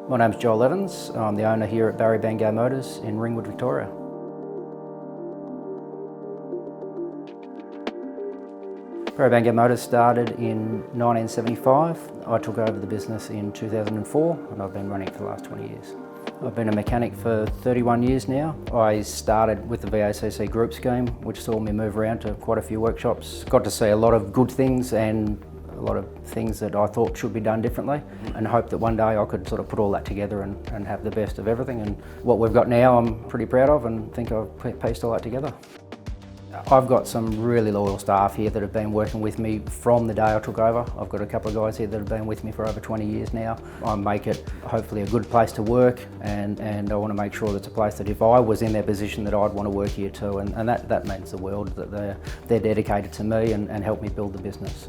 My name's Joel Evans. I'm the owner here at Barry Bangay Motors in Ringwood, Victoria. Barry Bangay Motors started in 1975. I took over the business in 2004 and I've been running it for the last 20 years. I've been a mechanic for 31 years now. I started with the VACC group scheme, which saw me move around to quite a few workshops. Got to see a lot of good things and a lot of things that I thought should be done differently, and hope that one day I could sort of put all that together and have the best of everything. And what we've got now I'm pretty proud of and think I've pieced all that together. I've got some really loyal staff here that have been working with me from the day I took over. I've got a couple of guys here that have been with me for over 20 years now. I make it hopefully a good place to work, and I want to make sure that it's a place that if I was in their position that I'd want to work here too, and that means the world, that they're dedicated to me and help me build the business.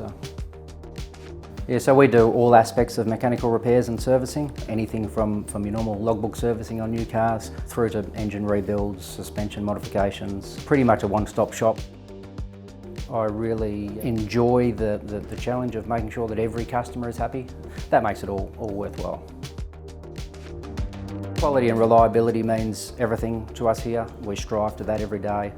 Yeah, so we do all aspects of mechanical repairs and servicing, anything from your normal logbook servicing on new cars through to engine rebuilds, suspension modifications, pretty much a one-stop shop. I really enjoy the challenge of making sure that every customer is happy. That makes it all worthwhile. Quality and reliability means everything to us here. We strive to that every day.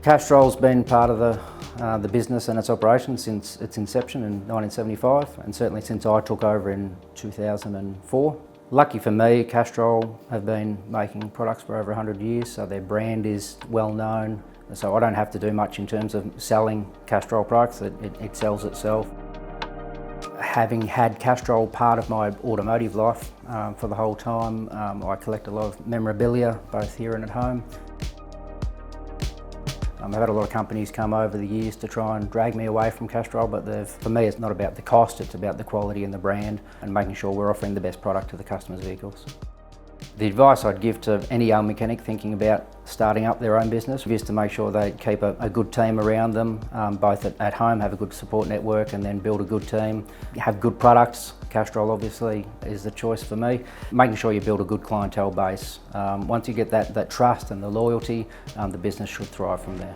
Castrol's been part of the business and its operation since its inception in 1975, and certainly since I took over in 2004. Lucky for me, Castrol have been making products for over 100 years, so their brand is well known. So I don't have to do much in terms of selling Castrol products, it sells itself. Having had Castrol part of my automotive life for the whole time, I collect a lot of memorabilia, both here and at home. I've had a lot of companies come over the years to try and drag me away from Castrol, but for me it's not about the cost, it's about the quality and the brand and making sure we're offering the best product to the customer's vehicles. The advice I'd give to any young mechanic thinking about starting up their own business is to make sure they keep a good team around them, both at home, have a good support network, and then build a good team. Have good products. Castrol obviously is the choice for me. Making sure you build a good clientele base. Once you get that trust and the loyalty, the business should thrive from there.